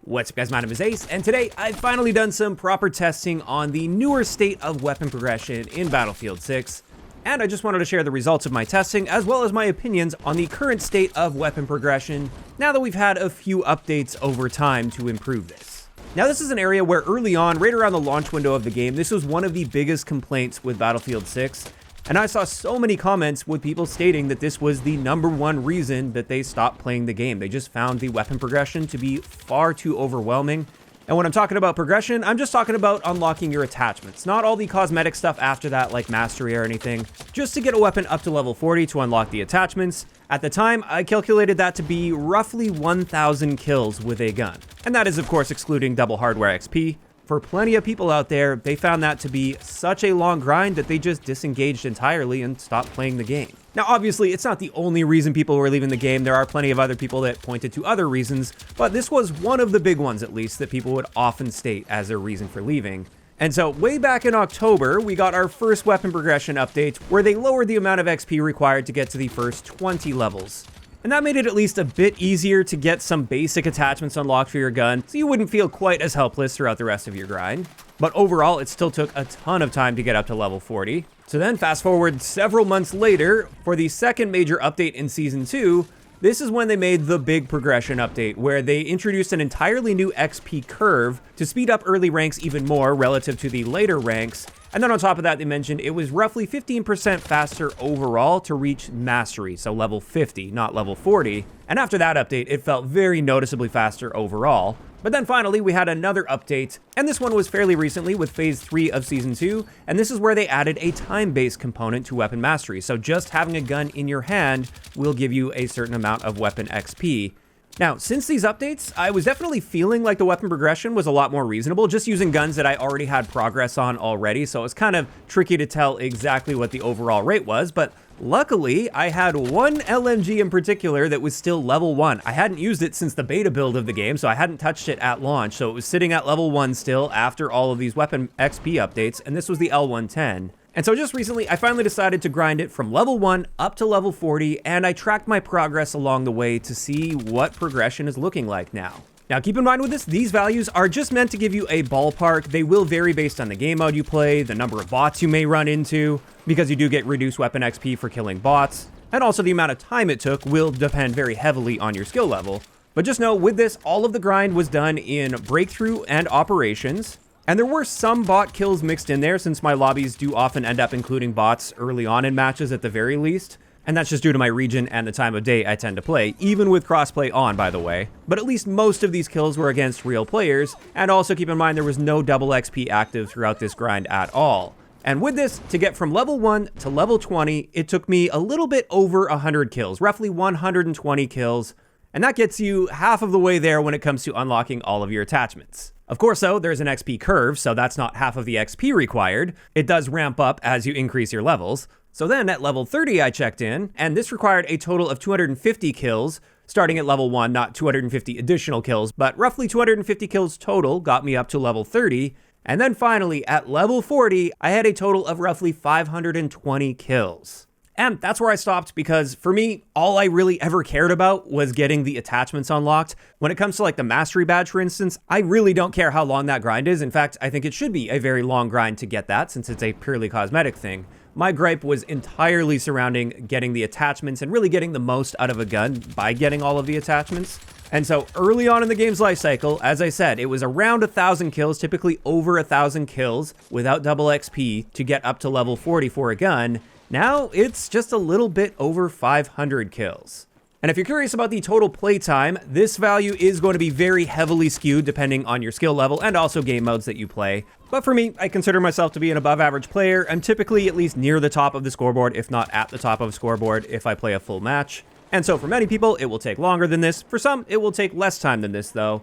What's up guys, my name is Ace, and today I've finally done some proper testing on the newer state of weapon progression in Battlefield 6, and I just wanted to share the results of my testing as well as my opinions on the current state of weapon progression now that we've had a few updates over time to improve this. Now this is an area where early on, right around the launch window of the game, this was one of the biggest complaints with Battlefield 6, and I saw so many comments with people stating that this was the #1 reason that they stopped playing the game. They just found the weapon progression to be far too overwhelming. And when I'm talking about progression, I'm just talking about unlocking your attachments, not all the cosmetic stuff after that like mastery or anything. Just to get a weapon up to level 40 to unlock the attachments. At the time, I calculated that to be roughly 1,000 kills with a gun. And that is of course excluding double hardware XP. For plenty of people out there, they found that to be such a long grind that they just disengaged entirely and stopped playing the game. Now, obviously, it's not the only reason people were leaving the game. There are plenty of other people that pointed to other reasons, but this was one of the big ones, at least, that people would often state as their reason for leaving. And so, way back in October, we got our first weapon progression update, where they lowered the amount of XP required to get to the first 20 levels. And that made it at least a bit easier to get some basic attachments unlocked for your gun, so you wouldn't feel quite as helpless throughout the rest of your grind. But overall, it still took a ton of time to get up to level 40. So then fast forward several months later, for the second major update in Season 2, this is when they made the big progression update, where they introduced an entirely new XP curve to speed up early ranks even more relative to the later ranks. And then on top of that, they mentioned it was roughly 15% faster overall to reach mastery, so level 50, not level 40. And after that update, it felt very noticeably faster overall. But then finally, we had another update, and this one was fairly recently with Phase 3 of Season 2, and this is where they added a time-based component to weapon mastery. So just having a gun in your hand will give you a certain amount of weapon XP. Now, since these updates, I was definitely feeling like the weapon progression was a lot more reasonable, just using guns that I already had progress on already, so it's kind of tricky to tell exactly what the overall rate was, but luckily, I had one LMG in particular that was still level 1. I hadn't used it since the beta build of the game, so I hadn't touched it at launch, so it was sitting at level 1 still after all of these weapon XP updates, and this was the L110. And so just recently, I finally decided to grind it from level 1 up to level 40, and I tracked my progress along the way to see what progression is looking like now. Now keep in mind with this, these values are just meant to give you a ballpark. They will vary based on the game mode you play, the number of bots you may run into, because you do get reduced weapon XP for killing bots, and also the amount of time it took will depend very heavily on your skill level. But just know, with this, all of the grind was done in breakthrough and operations. And there were some bot kills mixed in there, since my lobbies do often end up including bots early on in matches at the very least. And that's just due to my region and the time of day I tend to play, even with crossplay on, by the way. But at least most of these kills were against real players, and also keep in mind there was no double XP active throughout this grind at all. And with this, to get from level 1 to level 20, it took me a little bit over 100 kills, roughly 120 kills, and that gets you half of the way there when it comes to unlocking all of your attachments. Of course, though, there's an XP curve, so that's not half of the XP required. It does ramp up as you increase your levels. So then at level 30 I checked in, and this required a total of 250 kills, starting at level 1, not 250 additional kills, but roughly 250 kills total got me up to level 30. And then finally, at level 40, I had a total of roughly 520 kills. And that's where I stopped, because for me, all I really ever cared about was getting the attachments unlocked. When it comes to like the mastery badge, for instance, I really don't care how long that grind is. In fact, I think it should be a very long grind to get that, since it's a purely cosmetic thing. My gripe was entirely surrounding getting the attachments and really getting the most out of a gun by getting all of the attachments. And so early on in the game's life cycle, as I said, it was around 1,000 kills, typically over 1,000 kills without double XP to get up to level 40 for a gun. Now it's just a little bit over 500 kills. And if you're curious about the total playtime, this value is going to be very heavily skewed depending on your skill level and also game modes that you play. But for me, I consider myself to be an above average player. I'm typically at least near the top of the scoreboard, if not at the top of the scoreboard if I play a full match. And so for many people, it will take longer than this. For some, it will take less time than this though.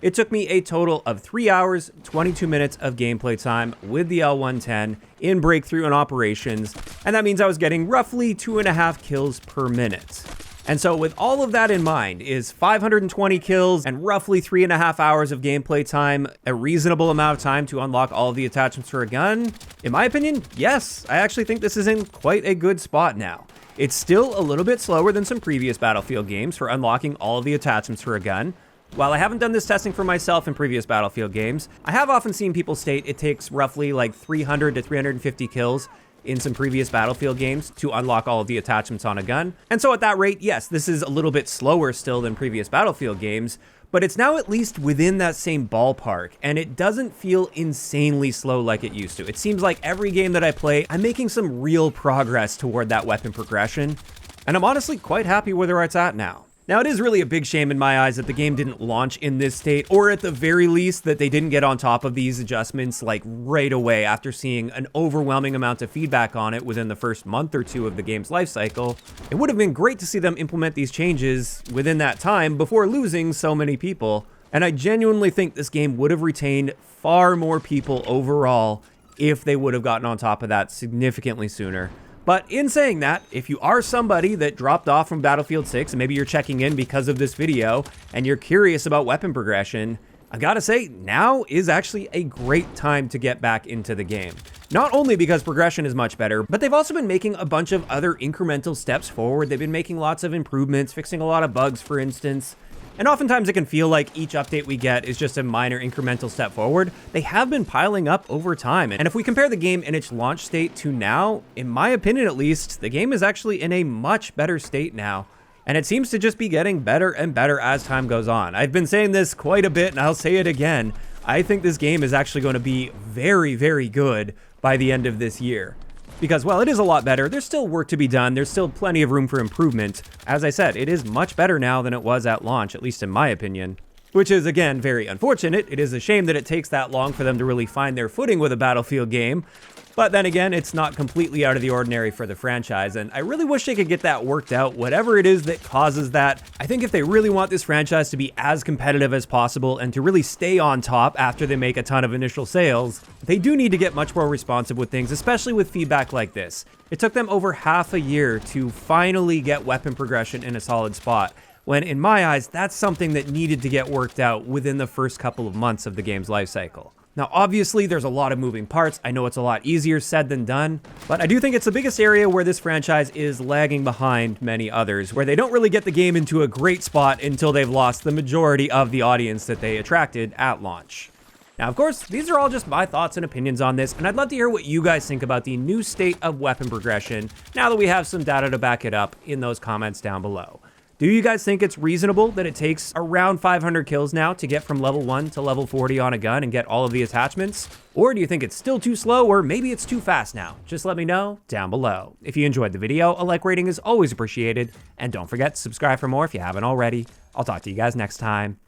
It took me a total of 3 hours, 22 minutes of gameplay time with the L110 in breakthrough and operations, and that means I was getting roughly 2.5 kills per minute. And so with all of that in mind, is 520 kills and roughly 3.5 hours of gameplay time a reasonable amount of time to unlock all of the attachments for a gun? In my opinion, yes. I actually think this is in quite a good spot now. It's still a little bit slower than some previous Battlefield games for unlocking all of the attachments for a gun, While I haven't done this testing for myself in previous Battlefield games, I have often seen people state it takes roughly like 300 to 350 kills in some previous Battlefield games to unlock all of the attachments on a gun. And so at that rate, yes, this is a little bit slower still than previous Battlefield games, but it's now at least within that same ballpark, and it doesn't feel insanely slow like it used to. It seems like every game that I play, I'm making some real progress toward that weapon progression, and I'm honestly quite happy with where it's at now. Now, it is really a big shame in my eyes that the game didn't launch in this state, or at the very least that they didn't get on top of these adjustments like right away after seeing an overwhelming amount of feedback on it within the first month or two of the game's life cycle. It would have been great to see them implement these changes within that time before losing so many people, and I genuinely think this game would have retained far more people overall if they would have gotten on top of that significantly sooner. But in saying that, if you are somebody that dropped off from Battlefield 6 and maybe you're checking in because of this video and you're curious about weapon progression, I gotta say, now is actually a great time to get back into the game. Not only because progression is much better, but they've also been making a bunch of other incremental steps forward. They've been making lots of improvements, fixing a lot of bugs, for instance. And oftentimes it can feel like each update we get is just a minor incremental step forward. They have been piling up over time. And if we compare the game in its launch state to now, in my opinion at least, the game is actually in a much better state now. And it seems to just be getting better and better as time goes on. I've been saying this quite a bit and I'll say it again. I think this game is actually going to be very, very good by the end of this year. Because while it is a lot better, there's still work to be done. There's still plenty of room for improvement. As I said, it is much better now than it was at launch, at least in my opinion. Which is, again, very unfortunate. It is a shame that it takes that long for them to really find their footing with a Battlefield game. But then again, it's not completely out of the ordinary for the franchise, and I really wish they could get that worked out, whatever it is that causes that. I think if they really want this franchise to be as competitive as possible and to really stay on top after they make a ton of initial sales, they do need to get much more responsive with things, especially with feedback like this. It took them over half a year to finally get weapon progression in a solid spot, when in my eyes, that's something that needed to get worked out within the first couple of months of the game's life cycle. Now, obviously, there's a lot of moving parts. I know it's a lot easier said than done, but I do think it's the biggest area where this franchise is lagging behind many others, where they don't really get the game into a great spot until they've lost the majority of the audience that they attracted at launch. Now, of course, these are all just my thoughts and opinions on this, and I'd love to hear what you guys think about the new state of weapon progression now that we have some data to back it up in those comments down below. Do you guys think it's reasonable that it takes around 500 kills now to get from level 1 to level 40 on a gun and get all of the attachments? Or do you think it's still too slow, or maybe it's too fast now? Just let me know down below. If you enjoyed the video, a like rating is always appreciated, and don't forget to subscribe for more if you haven't already. I'll talk to you guys next time.